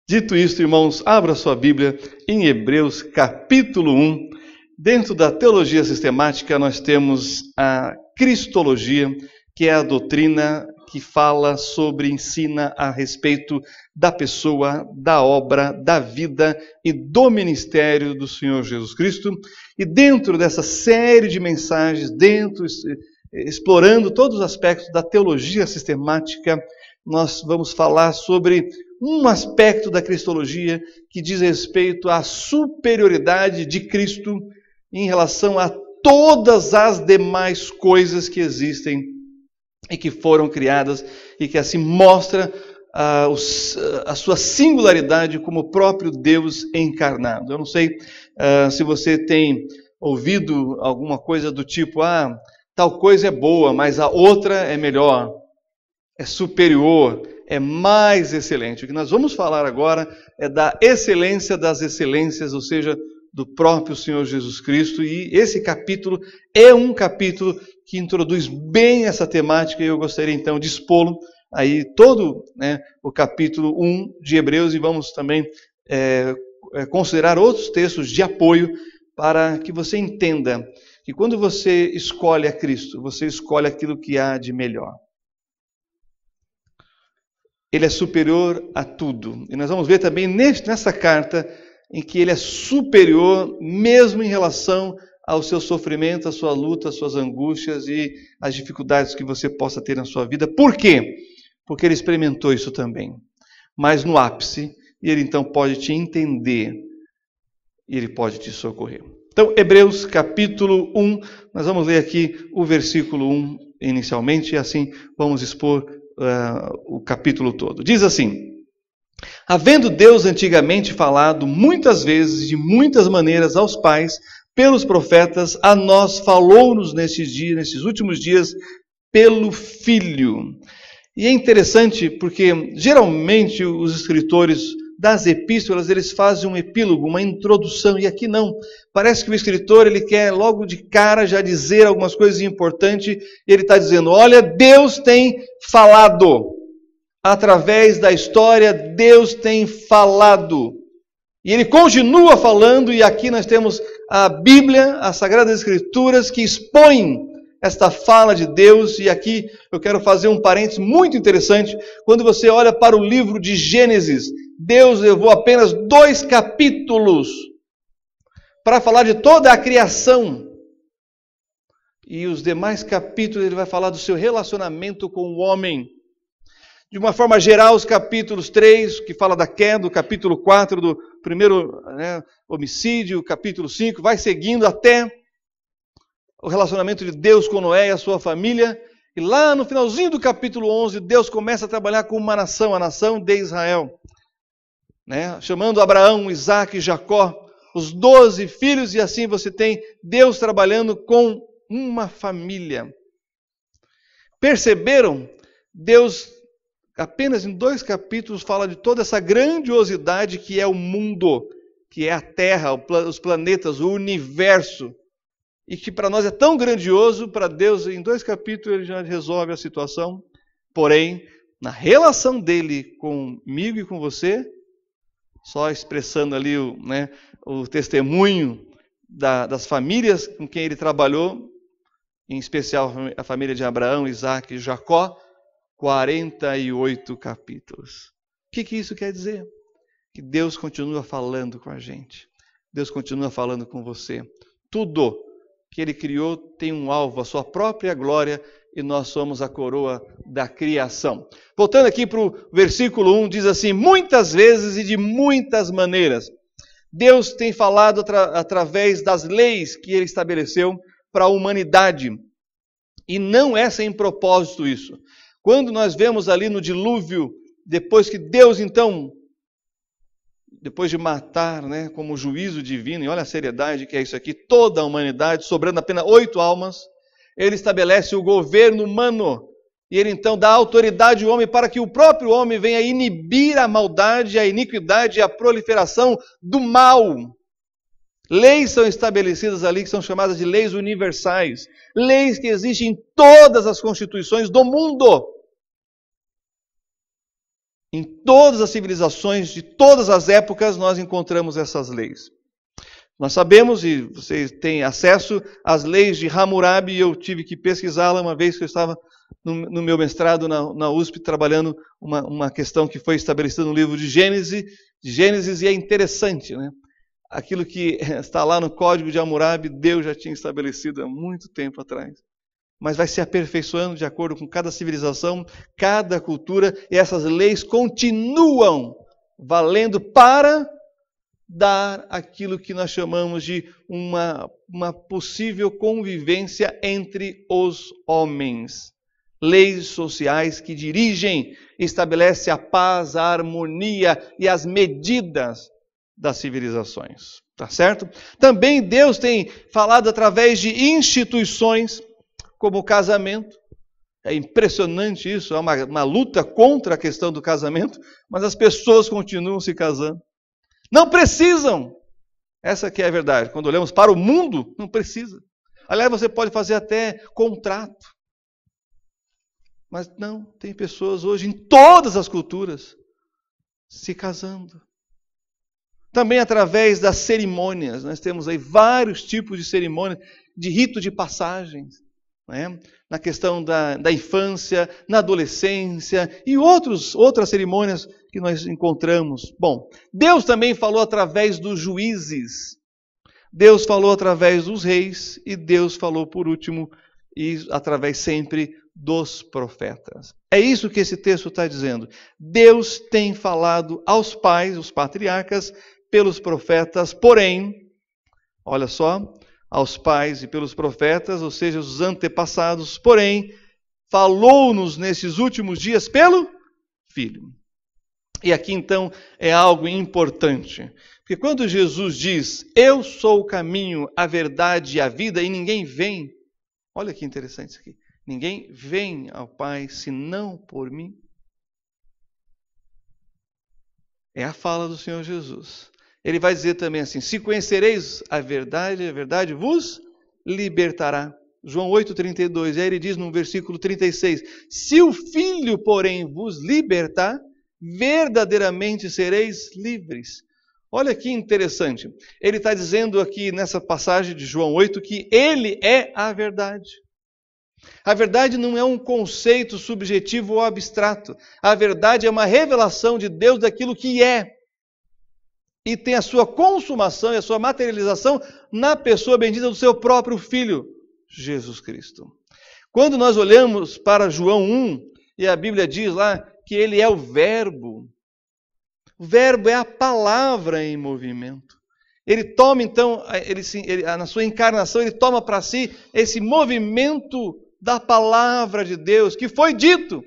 Dito isto, irmãos, abra sua Bíblia em Hebreus capítulo 1. Dentro da teologia sistemática, nós temos a cristologia, que é a doutrina que fala sobre, ensina a respeito da pessoa, da obra, da vida e do ministério do Senhor Jesus Cristo. E dentro dessa série de mensagens, explorando todos os aspectos da teologia sistemática, nós vamos falar sobre um aspecto da cristologia que diz respeito à superioridade de Cristo em relação a todas as demais coisas que existem e que foram criadas, e que assim mostra a sua singularidade como o próprio Deus encarnado. Eu não sei se você tem ouvido alguma coisa do tipo, tal coisa é boa, mas a outra é melhor, é superior, é mais excelente. O que nós vamos falar agora é da excelência das excelências, ou seja, do próprio Senhor Jesus Cristo. E esse capítulo é um capítulo que introduz bem essa temática, e eu gostaria então de expô-lo aí todo o capítulo 1 de Hebreus, e vamos também considerar outros textos de apoio para que você entenda que quando você escolhe a Cristo, você escolhe aquilo que há de melhor. Ele é superior a tudo. E nós vamos ver também nessa carta em que ele é superior mesmo em relação ao seu sofrimento, à sua luta, às suas angústias e às dificuldades que você possa ter na sua vida. Por quê? Porque ele experimentou isso também. Mas no ápice, ele então pode te entender e ele pode te socorrer. Então, Hebreus capítulo 1, nós vamos ler aqui o versículo 1 inicialmente, e assim vamos expor o capítulo todo. Diz assim: havendo Deus antigamente falado muitas vezes, de muitas maneiras aos pais, pelos profetas, a nós falou-nos nesses últimos dias, pelo Filho. E é interessante porque geralmente os escritores das epístolas, eles fazem um epílogo, uma introdução, e aqui não. Parece que o escritor ele quer logo de cara já dizer algumas coisas importantes, e ele está dizendo, olha, Deus tem falado. Através da história, Deus tem falado. E ele continua falando, e aqui nós temos a Bíblia, as Sagradas Escrituras, que expõem esta fala de Deus. E aqui eu quero fazer um parênteses muito interessante. Quando você olha para o livro de Gênesis, Deus levou apenas 2 capítulos para falar de toda a criação. E os demais capítulos ele vai falar do seu relacionamento com o homem. De uma forma geral, os capítulos 3, que fala da queda, o capítulo 4 do primeiro homicídio, o capítulo 5, vai seguindo até o relacionamento de Deus com Noé e a sua família. E lá no finalzinho do capítulo 11, Deus começa a trabalhar com uma nação, a nação de Israel. Chamando Abraão, Isaac e Jacó, os 12 filhos, e assim você tem Deus trabalhando com uma família. Perceberam? Deus, apenas em 2 capítulos, fala de toda essa grandiosidade que é o mundo, que é a Terra, os planetas, o universo. E que para nós é tão grandioso, para Deus, em 2 capítulos, ele já resolve a situação. Porém, na relação dele comigo e com você, só expressando ali o testemunho das famílias com quem ele trabalhou, em especial a família de Abraão, Isaac e Jacó, 48 capítulos. O que isso quer dizer? Que Deus continua falando com a gente. Deus continua falando com você. Tudo que ele criou tem um alvo, a sua própria glória, e nós somos a coroa da criação. Voltando aqui para o versículo 1, diz assim, muitas vezes e de muitas maneiras. Deus tem falado através das leis que ele estabeleceu para a humanidade. E não é sem propósito isso. Quando nós vemos ali no dilúvio, depois que Deus então, depois de matar, como juízo divino, e olha a seriedade que é isso aqui, toda a humanidade, sobrando apenas 8 almas, ele estabelece o governo humano, e ele então dá autoridade ao homem para que o próprio homem venha inibir a maldade, a iniquidade e a proliferação do mal. Leis são estabelecidas ali que são chamadas de leis universais, leis que existem em todas as constituições do mundo. Em todas as civilizações de todas as épocas nós encontramos essas leis. Nós sabemos, e vocês têm acesso às leis de Hammurabi, eu tive que pesquisá-la uma vez que eu estava no meu mestrado na USP, trabalhando uma questão que foi estabelecida no livro de Gênesis, e é interessante, né? Aquilo que está lá no Código de Hammurabi, Deus já tinha estabelecido há muito tempo atrás. Mas vai se aperfeiçoando de acordo com cada civilização, cada cultura, e essas leis continuam valendo para dar aquilo que nós chamamos de uma possível convivência entre os homens. Leis sociais que dirigem, estabelecem a paz, a harmonia e as medidas das civilizações. Tá certo? Também Deus tem falado através de instituições, como o casamento. É impressionante isso, é uma luta contra a questão do casamento, mas as pessoas continuam se casando. Não precisam. Essa que é a verdade. Quando olhamos para o mundo, não precisa. Aliás, você pode fazer até contrato. Mas não, tem pessoas hoje em todas as culturas se casando. Também através das cerimônias. Nós temos aí vários tipos de cerimônias, de rito de passagens. Né? Na questão da infância, na adolescência e outras cerimônias que nós encontramos. Bom, Deus também falou através dos juízes, Deus falou através dos reis e Deus falou por último e através sempre dos profetas. É isso que esse texto está dizendo. Deus tem falado aos pais, os patriarcas, pelos profetas, porém, olha só, aos pais e pelos profetas, ou seja, os antepassados, porém, falou-nos nesses últimos dias pelo Filho. E aqui então é algo importante, porque quando Jesus diz, eu sou o caminho, a verdade e a vida, e ninguém vem, olha que interessante isso aqui, ninguém vem ao Pai senão por mim. É a fala do Senhor Jesus. Ele vai dizer também assim, se conhecereis a verdade vos libertará. João 8,32, e aí ele diz no versículo 36, se o Filho, porém, vos libertar, verdadeiramente sereis livres. Olha que interessante. Ele está dizendo aqui nessa passagem de João 8 que ele é a verdade. A verdade não é um conceito subjetivo ou abstrato. A verdade é uma revelação de Deus daquilo que é. E tem a sua consumação e a sua materialização na pessoa bendita do seu próprio Filho, Jesus Cristo. Quando nós olhamos para João 1, e a Bíblia diz lá que ele é o Verbo. O Verbo é a palavra em movimento. Ele toma então, na sua encarnação, ele toma para si esse movimento da palavra de Deus, que foi dito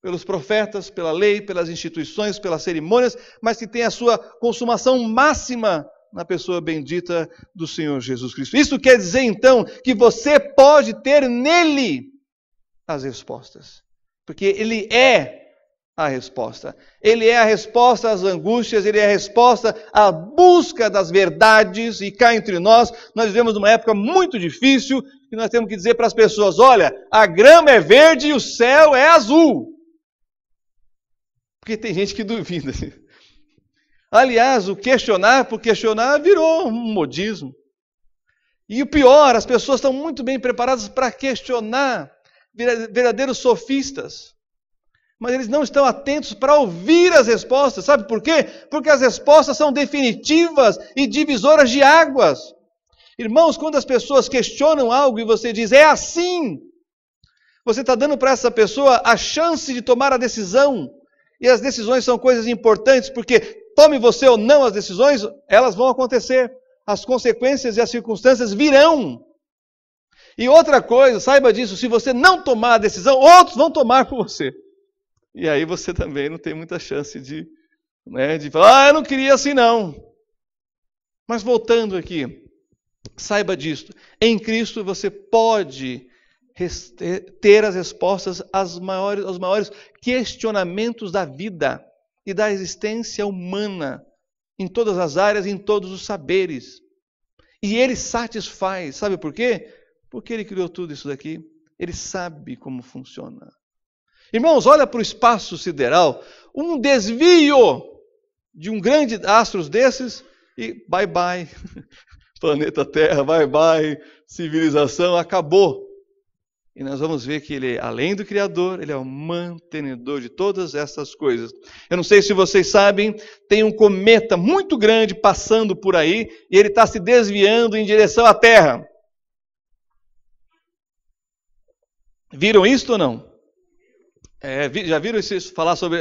pelos profetas, pela lei, pelas instituições, pelas cerimônias, mas que tem a sua consumação máxima na pessoa bendita do Senhor Jesus Cristo. Isso quer dizer então que você pode ter nele as respostas, porque ele é a resposta. Ele é a resposta às angústias, ele é a resposta à busca das verdades, e cá entre nós vivemos numa época muito difícil, que nós temos que dizer para as pessoas, olha, a grama é verde e o céu é azul. Porque tem gente que duvida. Aliás, o questionar por questionar virou um modismo. E o pior, as pessoas estão muito bem preparadas para questionar, verdadeiros sofistas. Mas eles não estão atentos para ouvir as respostas. Sabe por quê? Porque as respostas são definitivas e divisoras de águas. Irmãos, quando as pessoas questionam algo e você diz, é assim, você está dando para essa pessoa a chance de tomar a decisão. E as decisões são coisas importantes, porque tome você ou não as decisões, elas vão acontecer. As consequências e as circunstâncias virão. E outra coisa, saiba disso, se você não tomar a decisão, outros vão tomar por você. E aí você também não tem muita chance de falar, eu não queria assim não. Mas voltando aqui, saiba disso, em Cristo você pode ter as respostas aos maiores questionamentos da vida e da existência humana, em todas as áreas e em todos os saberes. E Ele satisfaz, sabe por quê? Porque Ele criou tudo isso daqui, Ele sabe como funciona. Irmãos, olha para o espaço sideral, um desvio de um grande astro desses e bye bye, planeta Terra, bye bye, civilização, acabou. E nós vamos ver que ele, além do Criador, ele é o mantenedor de todas essas coisas. Eu não sei se vocês sabem, tem um cometa muito grande passando por aí e ele está se desviando em direção à Terra. Viram isso ou não? Já viram isso falar sobre...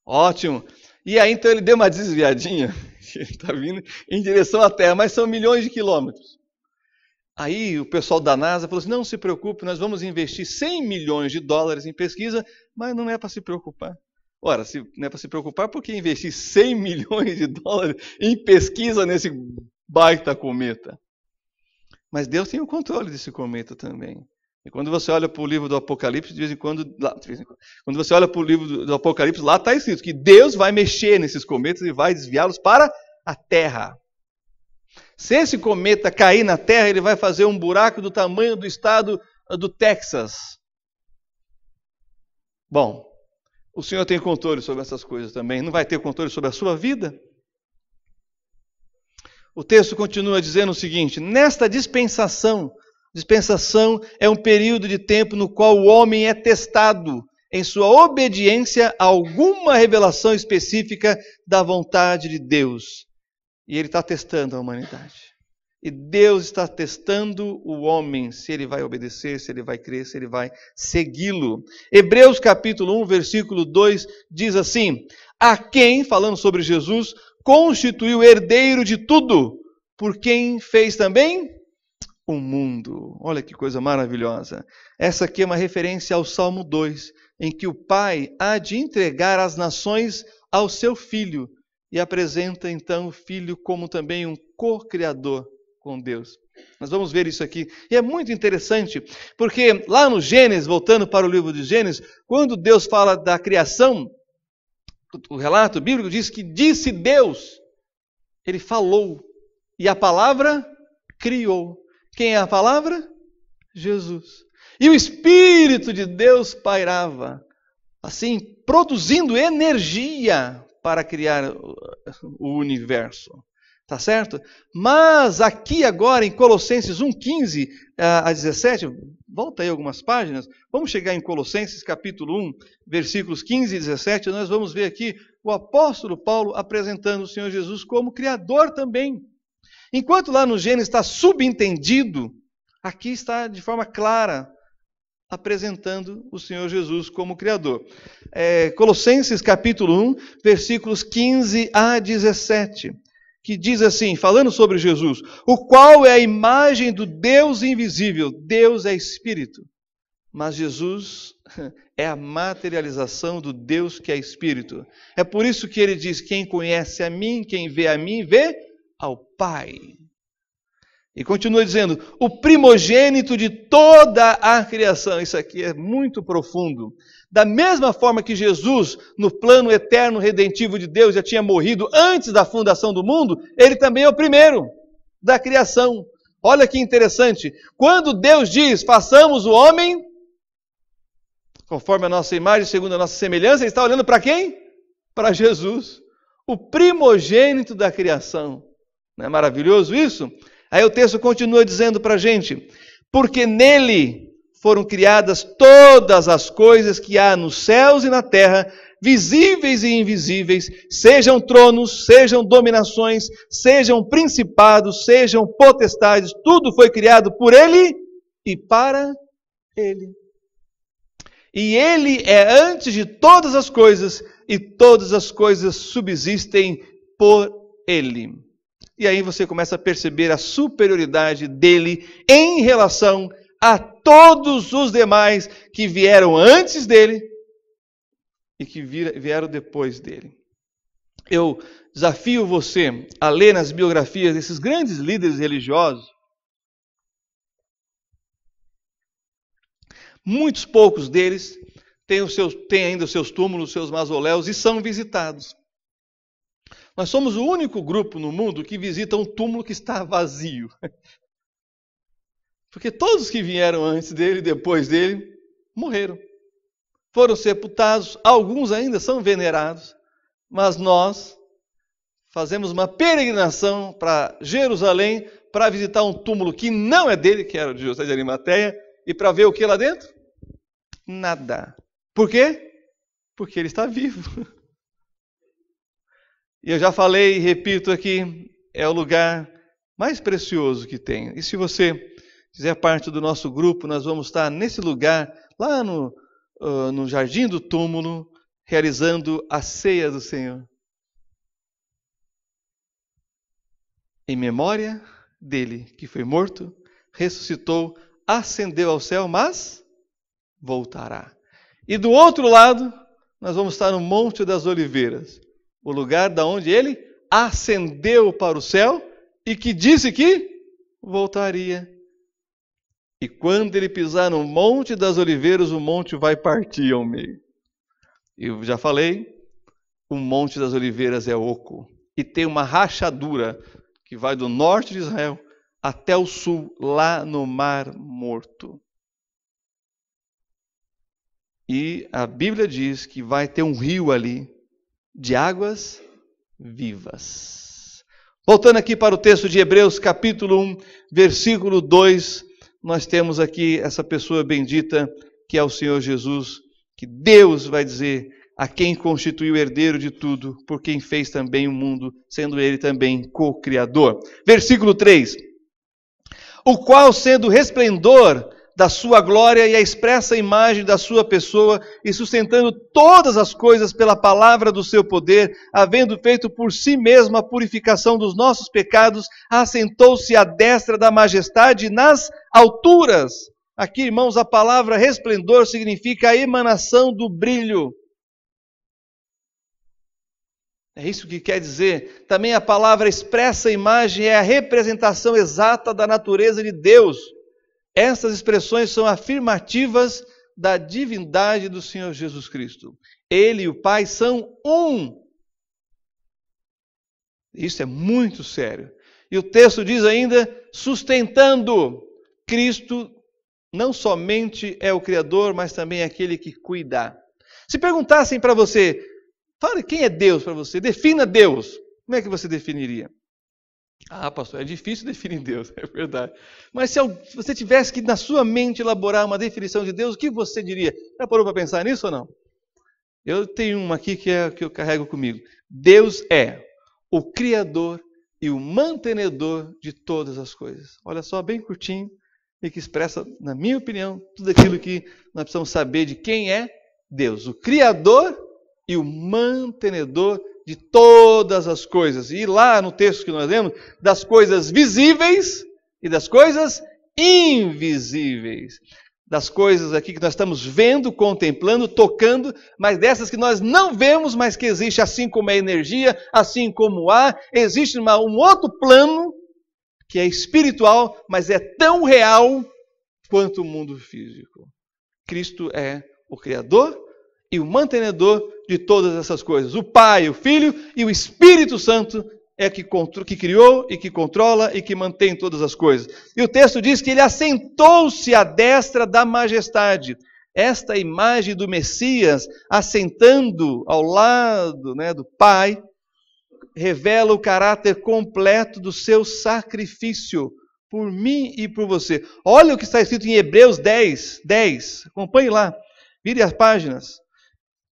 Ótimo. E aí então ele deu uma desviadinha, ele está vindo em direção à Terra, mas são milhões de quilômetros. Aí o pessoal da NASA falou assim, não se preocupe, nós vamos investir 100 milhões de dólares em pesquisa, mas não é para se preocupar. Ora, se não é para se preocupar, por que investir 100 milhões de dólares em pesquisa nesse baita cometa? Mas Deus tem o controle desse cometa também. E quando você olha para o livro do Apocalipse, de vez em quando, quando você olha para o livro do Apocalipse, lá está escrito que Deus vai mexer nesses cometas e vai desviá-los para a Terra. Se esse cometa cair na Terra, ele vai fazer um buraco do tamanho do estado do Texas. Bom, o Senhor tem controle sobre essas coisas também. Não vai ter controle sobre a sua vida? O texto continua dizendo o seguinte, nesta dispensação é um período de tempo no qual o homem é testado em sua obediência a alguma revelação específica da vontade de Deus. E ele está testando a humanidade. E Deus está testando o homem, se ele vai obedecer, se ele vai crer, se ele vai segui-lo. Hebreus capítulo 1, versículo 2, diz assim, a quem, falando sobre Jesus, constituiu herdeiro de tudo, por quem fez também o mundo. Olha que coisa maravilhosa. Essa aqui é uma referência ao Salmo 2, em que o Pai há de entregar as nações ao seu Filho, e apresenta então o Filho como também um co-criador com Deus. Nós vamos ver isso aqui. E é muito interessante, porque lá no Gênesis, voltando para o livro de Gênesis, quando Deus fala da criação, o relato bíblico diz que disse Deus, ele falou, e a palavra criou. Quem é a palavra? Jesus. E o Espírito de Deus pairava, assim, produzindo energia para criar o universo. Tá certo? Mas aqui agora em Colossenses 1, 15 a 17, volta aí algumas páginas, vamos chegar em Colossenses capítulo 1, versículos 15 e 17, nós vamos ver aqui o apóstolo Paulo apresentando o Senhor Jesus como Criador também. Enquanto lá no Gênesis está subentendido, aqui está de forma clara apresentando o Senhor Jesus como Criador. Colossenses capítulo 1, versículos 15 a 17, que diz assim, falando sobre Jesus, o qual é a imagem do Deus invisível, Deus é Espírito, mas Jesus é a materialização do Deus que é Espírito. É por isso que ele diz, quem conhece a mim, vê ao Pai. E continua dizendo, o primogênito de toda a criação. Isso aqui é muito profundo. Da mesma forma que Jesus, no plano eterno redentivo de Deus, já tinha morrido antes da fundação do mundo, ele também é o primeiro da criação. Olha que interessante. Quando Deus diz, façamos o homem, conforme a nossa imagem, segundo a nossa semelhança, ele está olhando para quem? Para Jesus, o primogênito da criação. Não é maravilhoso isso? Aí o texto continua dizendo para a gente, porque nele foram criadas todas as coisas que há nos céus e na terra, visíveis e invisíveis, sejam tronos, sejam dominações, sejam principados, sejam potestades, tudo foi criado por ele e para ele. E ele é antes de todas as coisas, e todas as coisas subsistem por ele. E aí você começa a perceber a superioridade dele em relação a todos os demais que vieram antes dele e que vieram depois dele. Eu desafio você a ler nas biografias desses grandes líderes religiosos. Muitos poucos deles têm ainda os seus túmulos, os seus mausoléus e são visitados. Nós somos o único grupo no mundo que visita um túmulo que está vazio. Porque todos que vieram antes dele, depois dele, morreram. foram sepultados, alguns ainda são venerados, mas nós fazemos uma peregrinação para Jerusalém para visitar um túmulo que não é dele, que era de José de Arimateia, e para ver o que lá dentro? Nada. Por quê? Porque ele está vivo. E eu já falei e repito aqui, é o lugar mais precioso que tem. E se você fizer parte do nosso grupo, nós vamos estar nesse lugar, lá no jardim do túmulo, realizando a ceia do Senhor. Em memória dele, que foi morto, ressuscitou, ascendeu ao céu, mas voltará. E do outro lado, nós vamos estar no Monte das Oliveiras, o lugar da onde ele ascendeu para o céu e que disse que voltaria. E quando ele pisar no Monte das Oliveiras, o monte vai partir ao meio. Eu já falei, o Monte das Oliveiras é oco e tem uma rachadura que vai do norte de Israel até o sul, lá no Mar Morto. E a Bíblia diz que vai ter um rio ali de águas vivas. Voltando aqui para o texto de Hebreus, capítulo 1, versículo 2, nós temos aqui essa pessoa bendita que é o Senhor Jesus, que Deus vai dizer a quem constituiu o herdeiro de tudo, por quem fez também o mundo, sendo ele também co-criador. Versículo 3. O qual, sendo o resplendor da sua glória e a expressa imagem da sua pessoa, e sustentando todas as coisas pela palavra do seu poder, havendo feito por si mesmo a purificação dos nossos pecados, assentou-se à destra da majestade nas alturas. Aqui, irmãos, a palavra resplendor significa a emanação do brilho. É isso que quer dizer. Também a palavra expressa imagem é a representação exata da natureza de Deus. Essas expressões são afirmativas da divindade do Senhor Jesus Cristo. Ele e o Pai são um. Isso é muito sério. E o texto diz ainda, sustentando. Cristo não somente é o Criador, mas também é aquele que cuida. Se perguntassem para você, fale quem é Deus para você, defina Deus. Como é que você definiria? Ah, pastor, é difícil definir Deus, é verdade. Mas se você tivesse que na sua mente elaborar uma definição de Deus, o que você diria? Já parou para pensar nisso ou não? Eu tenho uma aqui que eu carrego comigo. Deus é o Criador e o mantenedor de todas as coisas. Olha só, bem curtinho, e que expressa, na minha opinião, tudo aquilo que nós precisamos saber de quem é Deus. O Criador e o mantenedor de todas as coisas. E lá no texto que nós lemos, das coisas visíveis e das coisas invisíveis. Das coisas aqui que nós estamos vendo, contemplando, tocando, mas dessas que nós não vemos, mas que existe, assim como a energia, assim como o ar, existe um outro plano que é espiritual, mas é tão real quanto o mundo físico. Cristo é o Criador e o mantenedor de todas essas coisas. O Pai, o Filho e o Espírito Santo é que criou e que controla e que mantém todas as coisas. E o texto diz que ele assentou-se à destra da majestade. Esta imagem do Messias assentando ao lado, do Pai, revela o caráter completo do seu sacrifício por mim e por você. Olha o que está escrito em Hebreus 10. Acompanhe lá, vire as páginas.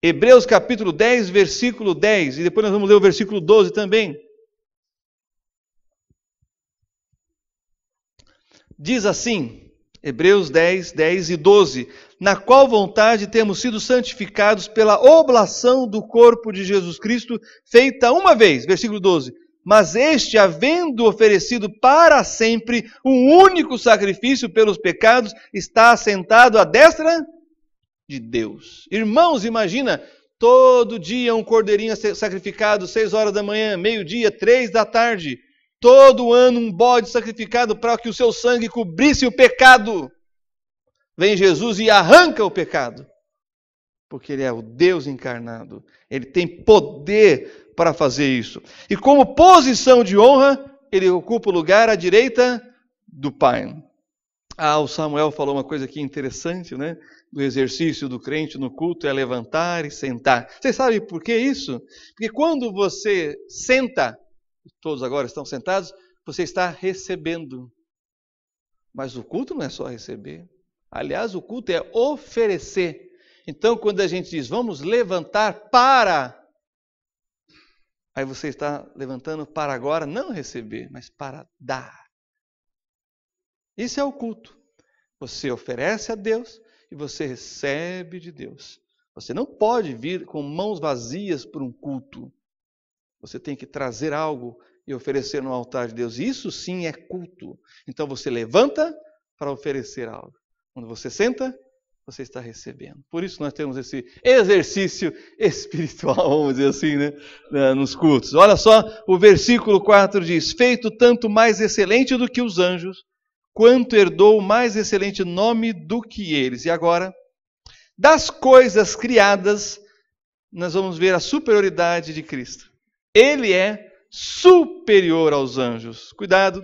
Hebreus capítulo 10, versículo 10. E depois nós vamos ler o versículo 12 também. Diz assim, Hebreus 10, 10 e 12. Na qual vontade temos sido santificados pela oblação do corpo de Jesus Cristo, feita uma vez. Versículo 12. Mas este, havendo oferecido para sempre um único sacrifício pelos pecados, está assentado à destra de Deus. Irmãos, imagina, todo dia um cordeirinho a ser sacrificado, 6 horas da manhã, meio-dia, 3 da tarde. Todo ano um bode sacrificado para que o seu sangue cobrisse o pecado. Vem Jesus e arranca o pecado. Porque ele é o Deus encarnado. Ele tem poder para fazer isso. E como posição de honra, ele ocupa o lugar à direita do Pai. O Samuel falou uma coisa aqui interessante, do exercício do crente no culto é levantar e sentar. Vocês sabem por que isso? Porque quando você senta, todos agora estão sentados, você está recebendo. Mas o culto não é só receber. Aliás, o culto é oferecer. Então, quando a gente diz, vamos levantar para... Aí você está levantando para agora não receber, mas para dar. Isso é o culto. Você oferece a Deus e você recebe de Deus. Você não pode vir com mãos vazias para um culto. Você tem que trazer algo e oferecer no altar de Deus. Isso sim é culto. Então você levanta para oferecer algo. Quando você senta, você está recebendo. Por isso nós temos esse exercício espiritual, vamos dizer assim, né, nos cultos. Olha só, o versículo 4 diz, feito tanto mais excelente do que os anjos, quanto herdou o mais excelente nome do que eles. E agora, das coisas criadas, nós vamos ver a superioridade de Cristo. Ele é superior aos anjos. Cuidado,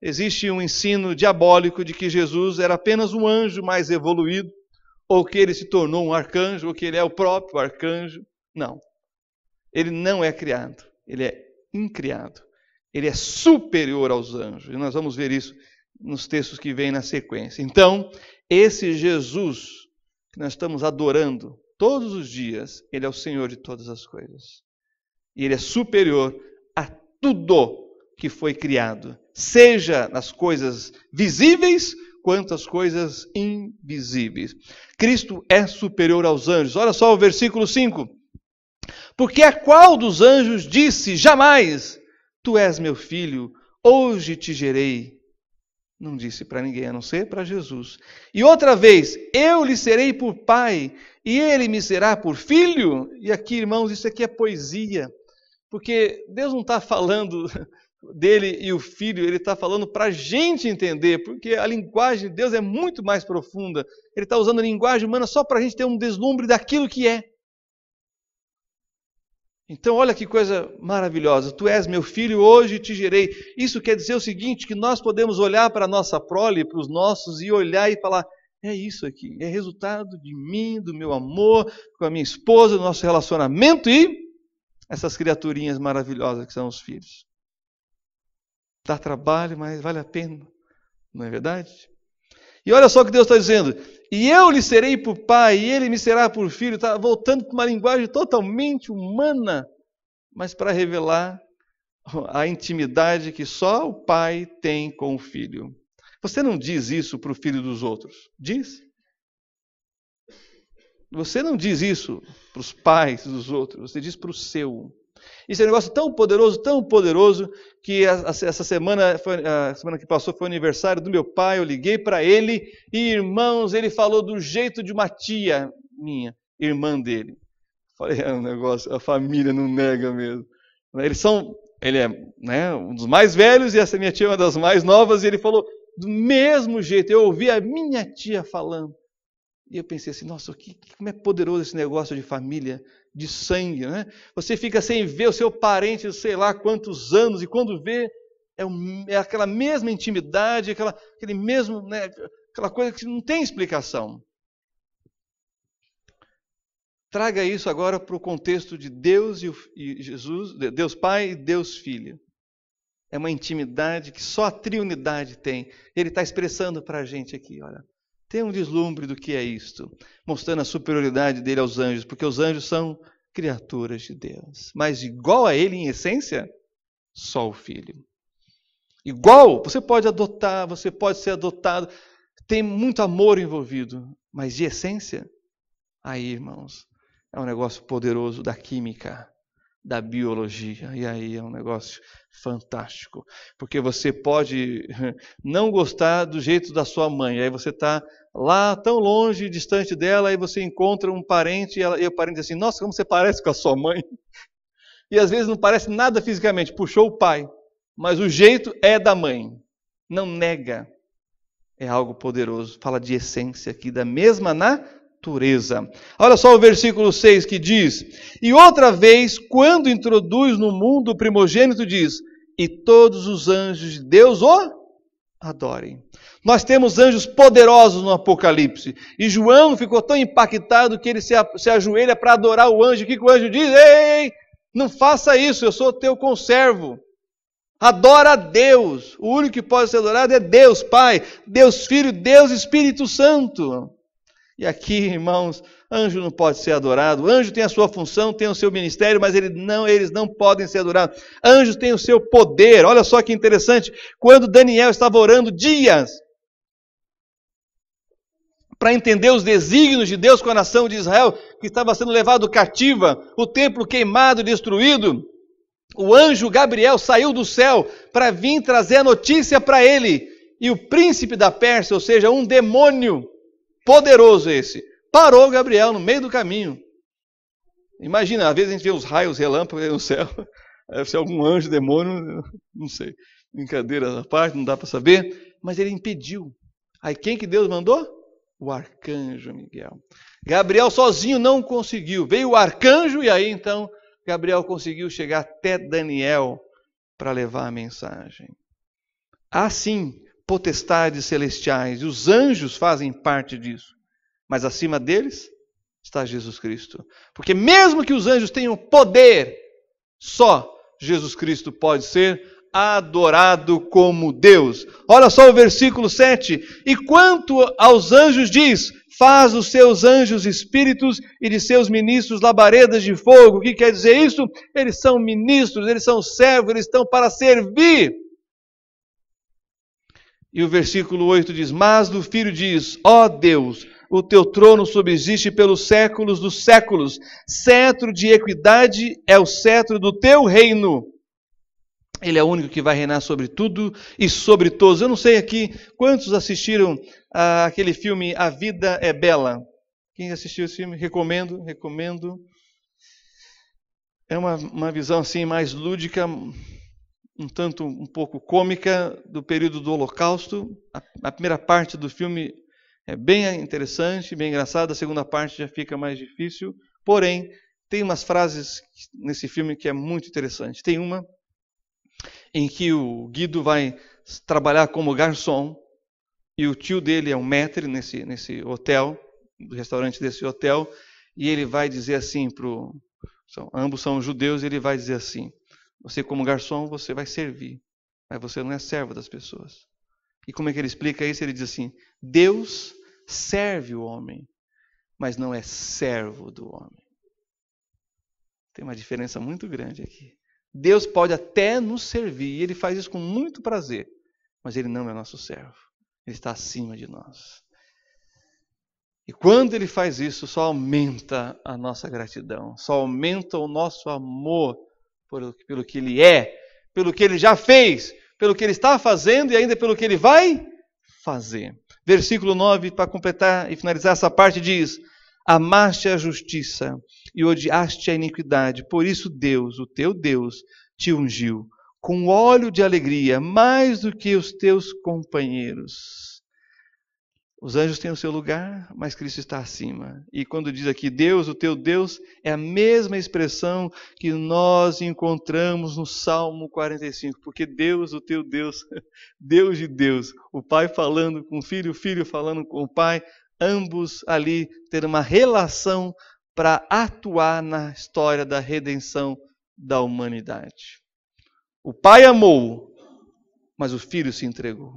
existe um ensino diabólico de que Jesus era apenas um anjo mais evoluído, ou que ele se tornou um arcanjo, ou que ele é o próprio arcanjo. Não. Ele não é criado. Ele é incriado. Ele é superior aos anjos. E nós vamos ver isso nos textos que vêm na sequência. Então, esse Jesus que nós estamos adorando todos os dias, ele é o Senhor de todas as coisas. E ele é superior a tudo que foi criado, seja nas coisas visíveis, quanto às coisas invisíveis. Cristo é superior aos anjos. Olha só o versículo 5. Porque a qual dos anjos disse jamais, tu és meu filho, hoje te gerei. Não disse para ninguém, a não ser para Jesus. E outra vez, eu lhe serei por pai, e ele me será por filho. E aqui, irmãos, isso aqui é poesia. Porque Deus não está falando dele e o filho, ele está falando para a gente entender, porque a linguagem de Deus é muito mais profunda. Ele está usando a linguagem humana só para a gente ter um deslumbre daquilo que é. Então, olha que coisa maravilhosa. Tu és meu filho, hoje te gerei. Isso quer dizer o seguinte, que nós podemos olhar para a nossa prole, para os nossos, e olhar e falar, é isso aqui, é resultado de mim, do meu amor, com a minha esposa, do nosso relacionamento e essas criaturinhas maravilhosas que são os filhos. Dá trabalho, mas vale a pena, não é verdade? E olha só o que Deus está dizendo, e eu lhe serei por pai, e ele me será por filho. Está voltando para uma linguagem totalmente humana, mas para revelar a intimidade que só o pai tem com o filho. Você não diz isso para o filho dos outros, diz? Você não diz isso para os pais dos outros, você diz para o seu. Isso é um negócio tão poderoso, que essa semana, a semana que passou, foi o aniversário do meu pai, eu liguei para ele, e irmãos, ele falou do jeito de uma tia minha, irmã dele. Falei, é um negócio, a família não nega mesmo. Ele é, né, um dos mais velhos, e essa minha tia é uma das mais novas, e ele falou do mesmo jeito, eu ouvi a minha tia falando. E eu pensei assim, nossa, como é poderoso esse negócio de família, de sangue, né? Você fica sem ver o seu parente, sei lá quantos anos, e quando vê, é aquela mesma intimidade, aquele mesmo, né, aquela coisa que não tem explicação. Traga isso agora para o contexto de Deus e Jesus, Deus Pai e Deus Filho. É uma intimidade que só a triunidade tem. Ele está expressando para a gente aqui, olha. Tem um deslumbre do que é isto, mostrando a superioridade dele aos anjos, porque os anjos são criaturas de Deus. Mas igual a ele em essência, só o Filho. Igual, você pode adotar, você pode ser adotado, tem muito amor envolvido, mas de essência, aí, irmãos, é um negócio poderoso da química, da biologia, e aí é um negócio fantástico, porque você pode não gostar do jeito da sua mãe, aí você está lá tão longe, distante dela, aí você encontra um parente, e o parente diz assim, nossa, como você parece com a sua mãe, e às vezes não parece nada fisicamente, puxou o pai, mas o jeito é da mãe, não nega, é algo poderoso, fala de essência aqui, da mesma natureza. Olha só o versículo 6 que diz, e outra vez, quando introduz no mundo o primogênito, diz, e todos os anjos de Deus o adorem. Nós temos anjos poderosos no Apocalipse. E João ficou tão impactado que ele se ajoelha para adorar o anjo. O que o anjo diz? Ei, não faça isso, eu sou teu conservo. Adora a Deus. O único que pode ser adorado é Deus Pai, Deus Filho, Deus Espírito Santo. E aqui, irmãos, anjo não pode ser adorado. Anjo tem a sua função, tem o seu ministério, mas eles não podem ser adorados. Anjos têm o seu poder. Olha só que interessante. Quando Daniel estava orando dias para entender os desígnios de Deus com a nação de Israel, que estava sendo levado cativa, o templo queimado e destruído, o anjo Gabriel saiu do céu para vir trazer a notícia para ele. E o príncipe da Pérsia, ou seja, um demônio poderoso esse, parou Gabriel no meio do caminho. Imagina, às vezes a gente vê os raios relâmpagos aí no céu. Deve ser algum anjo, demônio, não sei. Brincadeira à parte, não dá para saber. Mas ele impediu. Aí quem que Deus mandou? O arcanjo Miguel. Gabriel sozinho não conseguiu. Veio o arcanjo e aí então Gabriel conseguiu chegar até Daniel para levar a mensagem. Há sim potestades celestiais, e os anjos fazem parte disso. Mas acima deles está Jesus Cristo. Porque mesmo que os anjos tenham poder, só Jesus Cristo pode ser adorado como Deus. Olha só o versículo 7. E quanto aos anjos diz, faz os seus anjos espíritos e de seus ministros labaredas de fogo. O que quer dizer isso? Eles são ministros, eles são servos, eles estão para servir. E o versículo 8 diz, mas do Filho diz, ó Deus, o teu trono subsiste pelos séculos dos séculos. Cetro de equidade é o cetro do teu reino. Ele é o único que vai reinar sobre tudo e sobre todos. Eu não sei aqui quantos assistiram aquele filme A Vida é Bela. Quem assistiu esse filme? Recomendo. É uma visão assim mais lúdica, um pouco cômica do período do Holocausto. A primeira parte do filme é bem interessante, bem engraçada. A segunda parte já fica mais difícil. Porém, tem umas frases nesse filme que é muito interessante. Tem uma em que o Guido vai trabalhar como garçom e o tio dele é um maître nesse hotel, do restaurante desse hotel, e ele vai dizer assim ambos são judeus, e ele vai dizer assim, você como garçom, você vai servir, mas você não é servo das pessoas. E como é que ele explica isso? Ele diz assim, Deus serve o homem, mas não é servo do homem. Tem uma diferença muito grande aqui. Deus pode até nos servir, e Ele faz isso com muito prazer, mas Ele não é nosso servo. Ele está acima de nós. E quando Ele faz isso, só aumenta a nossa gratidão, só aumenta o nosso amor pelo que Ele é, pelo que Ele já fez, pelo que Ele está fazendo e ainda pelo que Ele vai fazer. Versículo 9, para completar e finalizar essa parte, diz, amaste a justiça e odiaste a iniquidade, por isso Deus, o teu Deus, te ungiu com óleo de alegria, mais do que os teus companheiros. Os anjos têm o seu lugar, mas Cristo está acima. E quando diz aqui Deus, o teu Deus, é a mesma expressão que nós encontramos no Salmo 45. Porque Deus, o teu Deus, Deus de Deus, o Pai falando com o Filho falando com o Pai, ambos ali ter uma relação para atuar na história da redenção da humanidade. O Pai amou, mas o Filho se entregou.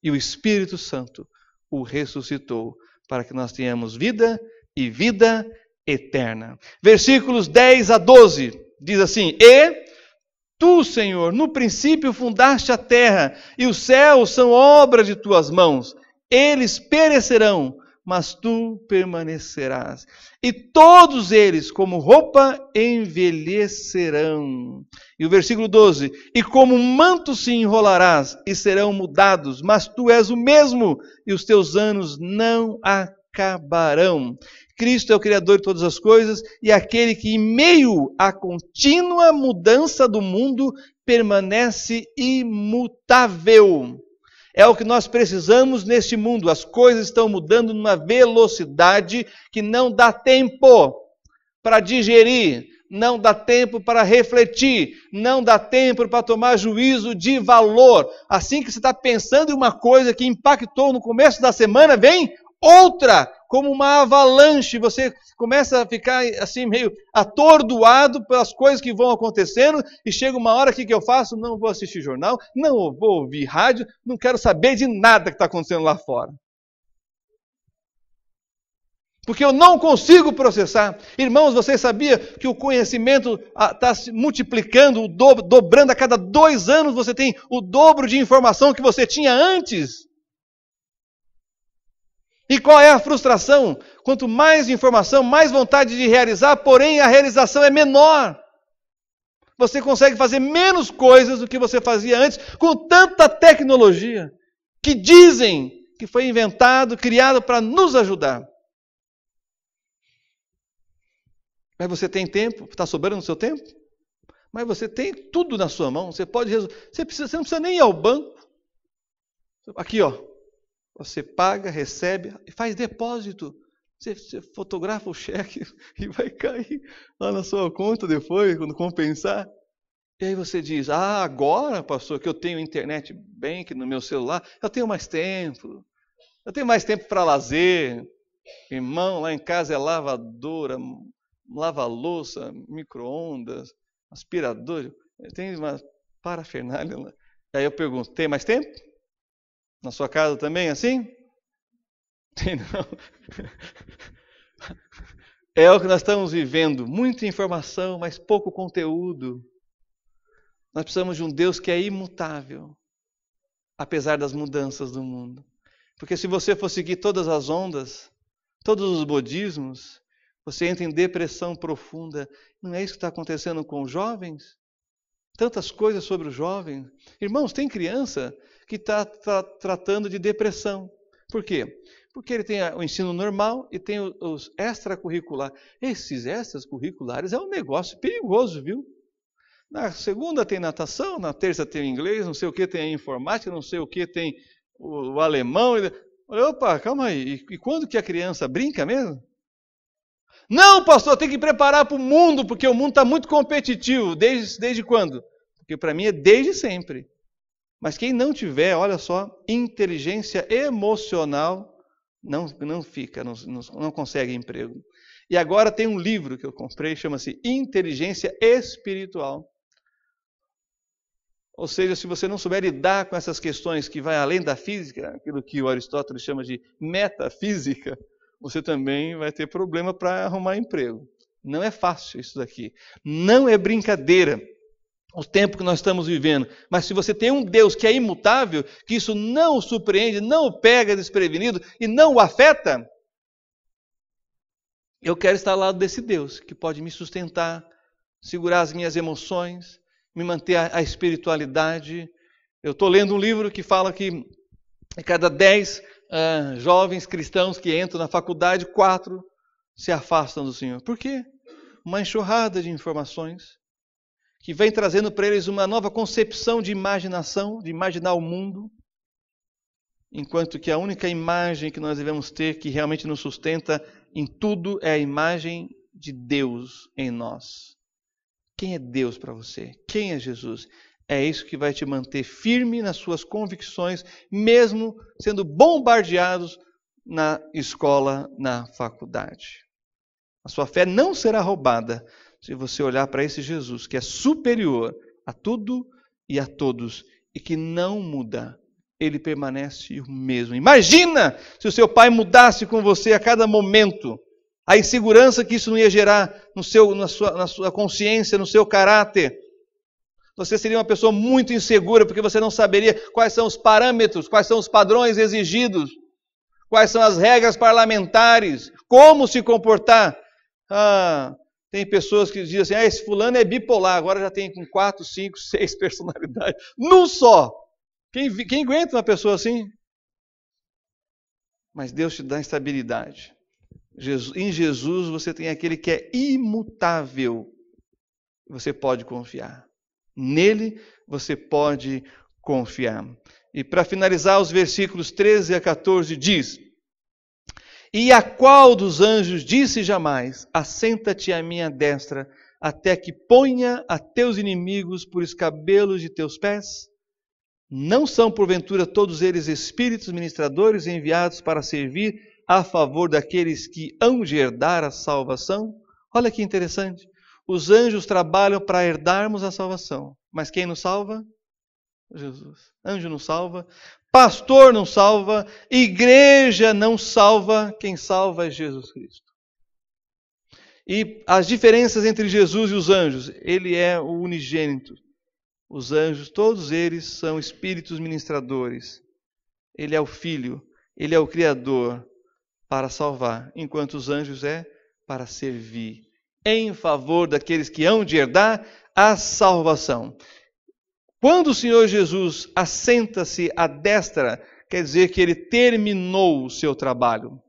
E o Espírito Santo o ressuscitou para que nós tenhamos vida e vida eterna. Versículos 10 a 12 diz assim, e tu, Senhor, no princípio fundaste a terra e os céus são obra de tuas mãos. Eles perecerão, mas tu permanecerás. E todos eles, como roupa, envelhecerão. E o versículo 12, e como um manto se enrolarás, e serão mudados, mas tu és o mesmo, e os teus anos não acabarão. Cristo é o Criador de todas as coisas, e aquele que, em meio à contínua mudança do mundo, permanece imutável. É o que nós precisamos neste mundo. As coisas estão mudando numa velocidade que não dá tempo para digerir, não dá tempo para refletir, não dá tempo para tomar juízo de valor. Assim que você está pensando em uma coisa que impactou no começo da semana, vem outra, como uma avalanche. Você começa a ficar assim meio atordoado pelas coisas que vão acontecendo e chega uma hora que eu faço? Não vou assistir jornal, não vou ouvir rádio, não quero saber de nada que está acontecendo lá fora. Porque eu não consigo processar. Irmãos, você sabia que o conhecimento está se multiplicando, dobrando a cada 2 anos, você tem o dobro de informação que você tinha antes? E qual é a frustração? Quanto mais informação, mais vontade de realizar, porém a realização é menor. Você consegue fazer menos coisas do que você fazia antes, com tanta tecnologia, que dizem que foi inventado, criado para nos ajudar. Mas você tem tempo? Está sobrando o seu tempo? Mas você tem tudo na sua mão. Você pode resolver. Você não precisa nem ir ao banco. Aqui, ó. Você paga, recebe e faz depósito. Você fotografa o cheque e vai cair lá na sua conta depois, quando compensar. E aí você diz, agora, pastor, que eu tenho internet bank no meu celular, eu tenho mais tempo. Eu tenho mais tempo para lazer. Irmão, lá em casa é lavadora, lava-louça, micro-ondas, aspirador, tem uma parafernália lá. Aí eu pergunto, tem mais tempo? Na sua casa também assim? Tem não. É o que nós estamos vivendo, muita informação, mas pouco conteúdo. Nós precisamos de um Deus que é imutável, apesar das mudanças do mundo. Porque se você for seguir todas as ondas, todos os modismos, você entra em depressão profunda. Não é isso que está acontecendo com os jovens? Tantas coisas sobre os jovens. Irmãos, tem criança que está tratando de depressão. Por quê? Porque ele tem o ensino normal e tem os extracurriculares. Esses extracurriculares é um negócio perigoso, viu? Na segunda tem natação, na terça tem o inglês, não sei o que tem a informática, não sei o que tem o alemão. Opa, calma aí. E quando que a criança brinca mesmo? Não, pastor, tem que preparar para o mundo, porque o mundo está muito competitivo. Desde quando? Porque para mim é desde sempre. Mas quem não tiver, olha só, inteligência emocional, não fica, não consegue emprego. E agora tem um livro que eu comprei, chama-se Inteligência Espiritual. Ou seja, se você não souber lidar com essas questões que vai além da física, aquilo que o Aristóteles chama de metafísica, você também vai ter problema para arrumar emprego. Não é fácil isso daqui. Não é brincadeira o tempo que nós estamos vivendo. Mas se você tem um Deus que é imutável, que isso não o surpreende, não o pega desprevenido e não o afeta, eu quero estar ao lado desse Deus que pode me sustentar, segurar as minhas emoções, me manter a espiritualidade. Eu estou lendo um livro que fala que a cada 10 jovens cristãos que entram na faculdade, 4 se afastam do Senhor. Por quê? Uma enxurrada de informações que vem trazendo para eles uma nova concepção de imaginação, de imaginar o mundo, enquanto que a única imagem que nós devemos ter, que realmente nos sustenta em tudo, é a imagem de Deus em nós. Quem é Deus para você? Quem é Jesus? É isso que vai te manter firme nas suas convicções, mesmo sendo bombardeados na escola, na faculdade. A sua fé não será roubada se você olhar para esse Jesus, que é superior a tudo e a todos, e que não muda. Ele permanece o mesmo. Imagina se o seu pai mudasse com você a cada momento. A insegurança que isso não ia gerar na sua consciência, no seu caráter. Você seria uma pessoa muito insegura, porque você não saberia quais são os parâmetros, quais são os padrões exigidos, quais são as regras parlamentares, como se comportar. Tem pessoas que dizem assim, esse fulano é bipolar, agora já tem com 4, 5, 6 personalidades, num só. Quem aguenta uma pessoa assim? Mas Deus te dá estabilidade. Em Jesus você tem aquele que é imutável. Você pode confiar. Nele você pode confiar. E para finalizar, os versículos 13 a 14 diz: E a qual dos anjos disse jamais, assenta-te à minha destra, até que ponha a teus inimigos por escabelos de teus pés? Não são, porventura, todos eles espíritos ministradores enviados para servir a favor daqueles que hão de herdar a salvação? Olha que interessante. Os anjos trabalham para herdarmos a salvação. Mas quem nos salva? Jesus. Anjo não salva. Pastor não salva. Igreja não salva. Quem salva é Jesus Cristo. E as diferenças entre Jesus e os anjos. Ele é o unigênito. Os anjos, todos eles são espíritos ministradores. Ele é o Filho, ele é o Criador para salvar, enquanto os anjos é para servir, em favor daqueles que hão de herdar a salvação. Quando o Senhor Jesus assenta-se à destra, quer dizer que ele terminou o seu trabalho.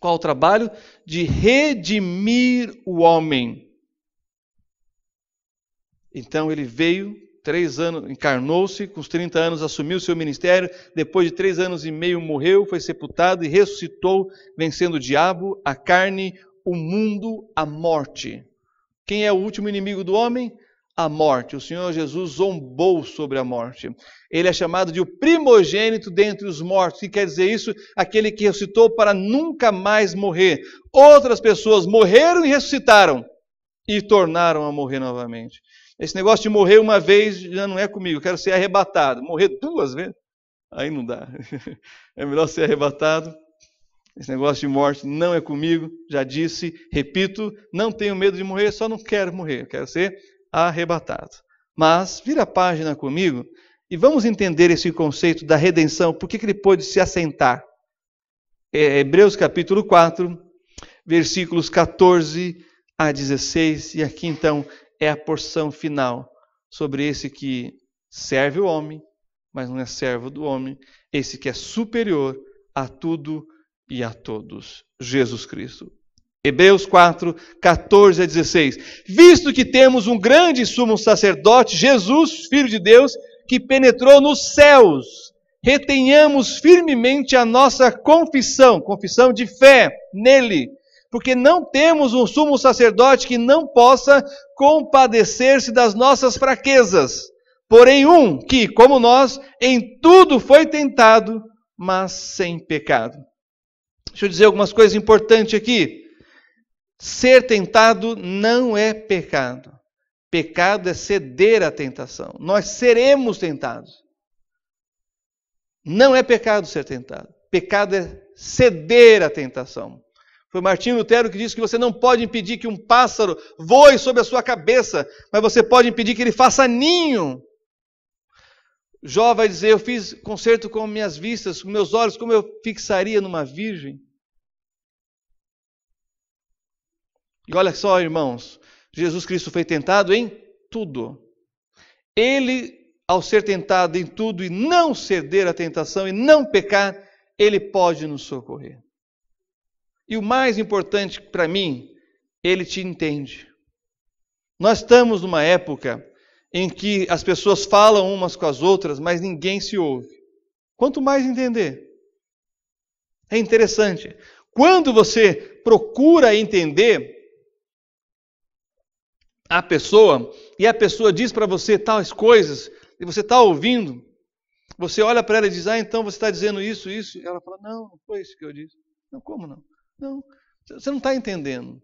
Qual o trabalho? De redimir o homem. Então ele veio, 3 anos, encarnou-se, com os 30 anos assumiu o seu ministério, depois de 3 anos e meio morreu, foi sepultado e ressuscitou, vencendo o diabo, a carne, o mundo, a morte. Quem é o último inimigo do homem? A morte. O Senhor Jesus zombou sobre a morte. Ele é chamado de o primogênito dentre os mortos. O que quer dizer isso? Aquele que ressuscitou para nunca mais morrer. Outras pessoas morreram e ressuscitaram e tornaram a morrer novamente. Esse negócio de morrer uma vez já não é comigo, eu quero ser arrebatado. Morrer 2 vezes? Aí não dá. É melhor ser arrebatado. Esse negócio de morte não é comigo, já disse, repito, não tenho medo de morrer, só não quero morrer, eu quero ser arrebatado. Mas vira a página comigo e vamos entender esse conceito da redenção, por que ele pôde se assentar. Hebreus capítulo 4, versículos 14 a 16, e aqui então é a porção final sobre esse que serve o homem, mas não é servo do homem, esse que é superior a tudo e a todos, Jesus Cristo. Hebreus 4, 14 a 16. Visto que temos um grande sumo sacerdote, Jesus, Filho de Deus, que penetrou nos céus, retenhamos firmemente a nossa confissão de fé nele, porque não temos um sumo sacerdote que não possa compadecer-se das nossas fraquezas, porém um que, como nós, em tudo foi tentado, mas sem pecado. Deixa eu dizer algumas coisas importantes aqui. Ser tentado não é pecado. Pecado é ceder à tentação. Nós seremos tentados. Não é pecado ser tentado. Pecado é ceder à tentação. Foi Martinho Lutero que disse que você não pode impedir que um pássaro voe sobre a sua cabeça, mas você pode impedir que ele faça ninho. Jó vai dizer, eu fiz concerto com minhas vistas, com meus olhos, como eu fixaria numa virgem. E olha só, irmãos, Jesus Cristo foi tentado em tudo. Ele, ao ser tentado em tudo e não ceder à tentação e não pecar, ele pode nos socorrer. E o mais importante para mim, ele te entende. Nós estamos numa época em que as pessoas falam umas com as outras, mas ninguém se ouve. Quanto mais entender. É interessante. Quando você procura entender a pessoa, e a pessoa diz para você tais coisas, e você está ouvindo, você olha para ela e diz, então você está dizendo isso, isso. E ela fala, não foi isso que eu disse. Não, como não? Não, você não está entendendo.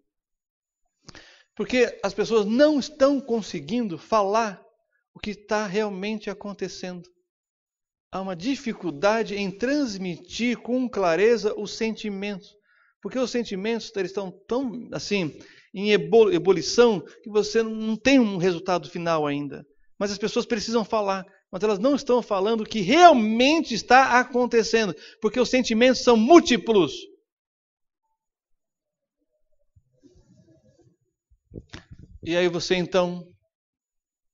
Porque as pessoas não estão conseguindo falar o que está realmente acontecendo. Há uma dificuldade em transmitir com clareza os sentimentos. Porque os sentimentos eles estão tão assim, em ebulição, que você não tem um resultado final ainda. Mas as pessoas precisam falar. Mas elas não estão falando o que realmente está acontecendo. Porque os sentimentos são múltiplos. E aí você então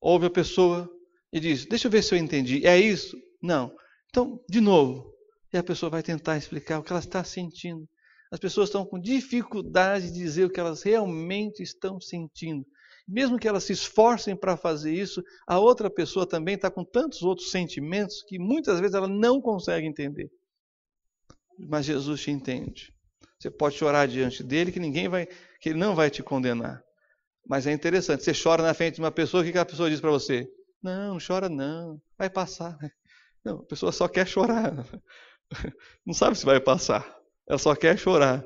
ouve a pessoa e diz, deixa eu ver se eu entendi. É isso? Não. Então, de novo. E a pessoa vai tentar explicar o que ela está sentindo. As pessoas estão com dificuldade de dizer o que elas realmente estão sentindo. Mesmo que elas se esforcem para fazer isso, a outra pessoa também está com tantos outros sentimentos que muitas vezes ela não consegue entender. Mas Jesus te entende. Você pode chorar diante dele que ele não vai te condenar. Mas é interessante, você chora na frente de uma pessoa, o que a pessoa diz para você? Não chora não, vai passar. Não, a pessoa só quer chorar. Não sabe se vai passar. Ela só quer chorar.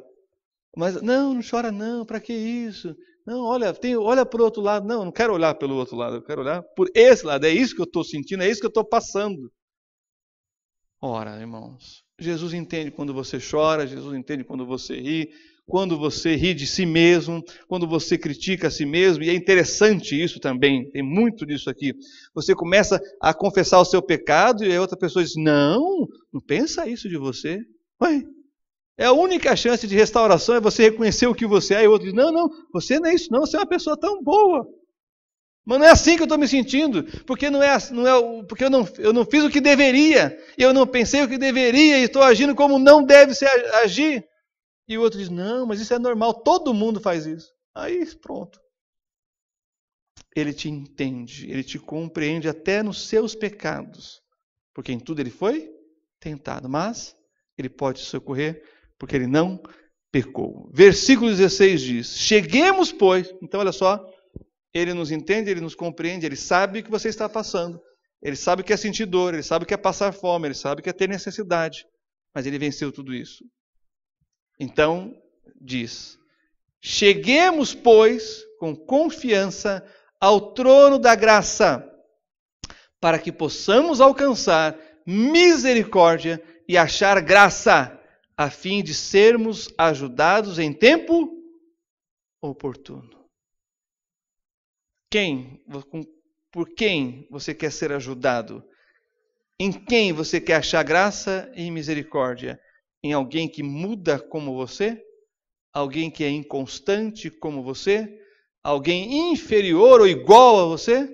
Mas não chora não, para que isso? Não, olha para o outro lado. Não quero olhar pelo outro lado, eu quero olhar por esse lado. É isso que eu estou sentindo, é isso que eu estou passando. Ora, irmãos, Jesus entende quando você chora, Jesus entende quando você ri, quando você ri de si mesmo, quando você critica a si mesmo, e é interessante isso também, tem muito disso aqui. Você começa a confessar o seu pecado e a outra pessoa diz, não pensa isso de você. Ué, é a única chance de restauração, é você reconhecer o que você é, e o outro diz, não, você não é isso não, você é uma pessoa tão boa. Mas não é assim que eu estou me sentindo, porque porque eu não fiz o que deveria, eu não pensei o que deveria, e estou agindo como não deve se agir. E o outro diz, não, mas isso é normal, todo mundo faz isso. Aí pronto. Ele te entende, ele te compreende até nos seus pecados, porque em tudo ele foi tentado, mas ele pode te socorrer, porque ele não pecou. Versículo 16 diz, cheguemos, pois, então olha só, ele nos entende, ele nos compreende, ele sabe o que você está passando, ele sabe o que é sentir dor, ele sabe o que é passar fome, ele sabe o que é ter necessidade, mas ele venceu tudo isso. Então, diz, cheguemos, pois, com confiança ao trono da graça, para que possamos alcançar misericórdia e achar graça, a fim de sermos ajudados em tempo oportuno. Por quem você quer ser ajudado? Em quem você quer achar graça e misericórdia? Em alguém que muda como você? Alguém que é inconstante como você? Alguém inferior ou igual a você?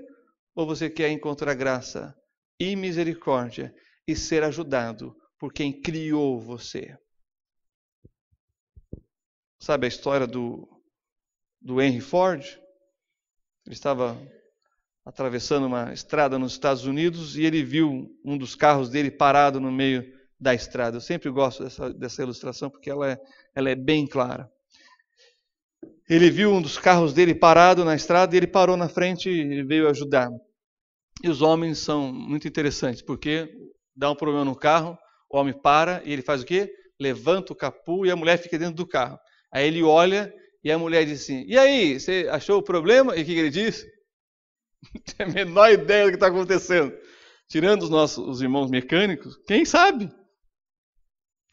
Ou você quer encontrar graça e misericórdia e ser ajudado por quem criou você? Sabe a história do Henry Ford? Ele estava atravessando uma estrada nos Estados Unidos e ele viu um dos carros dele parado no meio da estrada. Eu sempre gosto dessa ilustração porque ela é bem clara. Ele viu um dos carros dele parado na estrada e ele parou na frente e veio ajudar. E os homens são muito interessantes, porque dá um problema no carro, o homem para e ele faz o quê? Levanta o capô e a mulher fica dentro do carro. Aí ele olha e a mulher diz assim, e aí, você achou o problema? E o que ele diz? Não tem a menor ideia do que está acontecendo. Tirando os irmãos mecânicos, quem sabe?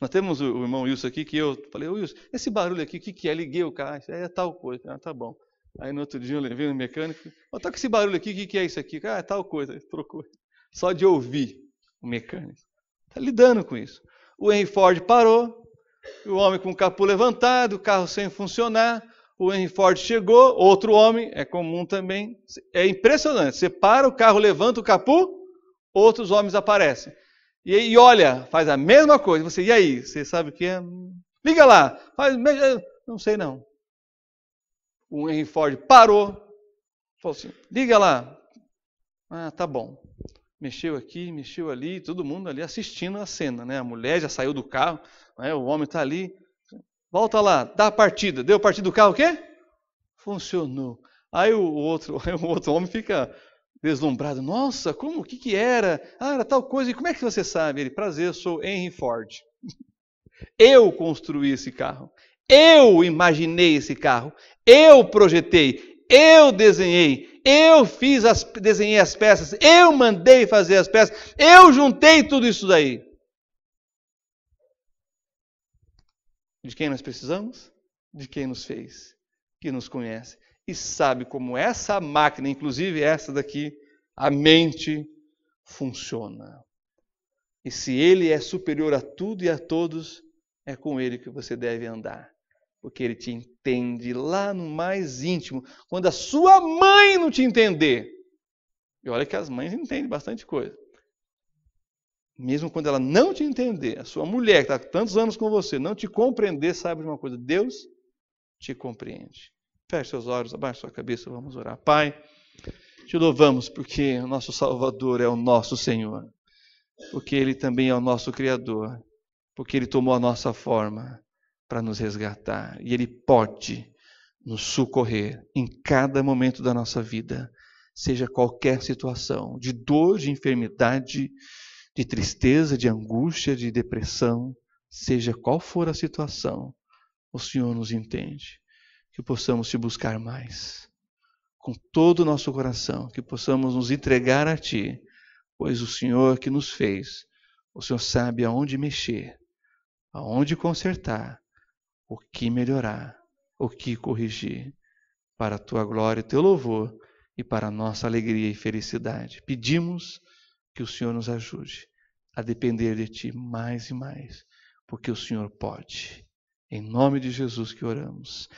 Nós temos o irmão Wilson aqui, que eu falei, Wilson, esse barulho aqui, o que é? Liguei o carro, é tal coisa. Ah, tá bom. Aí no outro dia eu levei no mecânico, tá com esse barulho aqui, o que é isso aqui? Ah, é tal coisa. Ele trocou. Só de ouvir o mecânico. Está lidando com isso. O Henry Ford parou, o homem com o capô levantado, o carro sem funcionar, o Henry Ford chegou, outro homem, é comum também. É impressionante, você para, o carro levanta o capô, outros homens aparecem. E olha, faz a mesma coisa. Você, e aí? Você sabe o que é? Liga lá. Não sei não. O Henry Ford parou. Falou assim, liga lá. Ah, tá bom. Mexeu aqui, mexeu ali, todo mundo ali assistindo a cena, né? A mulher já saiu do carro, né? O homem está ali. Volta lá, dá a partida. Deu a partida do carro, o quê? Funcionou. Aí o outro homem fica deslumbrado. Nossa, como? O que era? Ah, era tal coisa. E como é que você sabe? Ele, prazer, eu sou Henry Ford. Eu construí esse carro. Eu imaginei esse carro. Eu projetei. Eu desenhei. Eu desenhei as peças. Eu mandei fazer as peças. Eu juntei tudo isso daí. De quem nós precisamos? De quem nos fez. Que nos conhece. E sabe como essa máquina, inclusive essa daqui, a mente, funciona. E se ele é superior a tudo e a todos, é com ele que você deve andar. Porque ele te entende lá no mais íntimo. Quando a sua mãe não te entender. E olha que as mães entendem bastante coisa. Mesmo quando ela não te entender, a sua mulher que está tantos anos com você, não te compreender, saiba de uma coisa, Deus te compreende. Feche seus olhos, abaixe sua cabeça, vamos orar. Pai, te louvamos porque o nosso Salvador é o nosso Senhor. Porque Ele também é o nosso Criador. Porque Ele tomou a nossa forma para nos resgatar. E Ele pode nos socorrer em cada momento da nossa vida, seja qualquer situação, de dor, de enfermidade, de tristeza, de angústia, de depressão, seja qual for a situação, o Senhor nos entende. Que possamos te buscar mais, com todo o nosso coração, que possamos nos entregar a Ti, pois o Senhor que nos fez, o Senhor sabe aonde mexer, aonde consertar, o que melhorar, o que corrigir, para a Tua glória e Teu louvor e para a nossa alegria e felicidade. Pedimos que o Senhor nos ajude a depender de Ti mais e mais, porque o Senhor pode. Em nome de Jesus que oramos.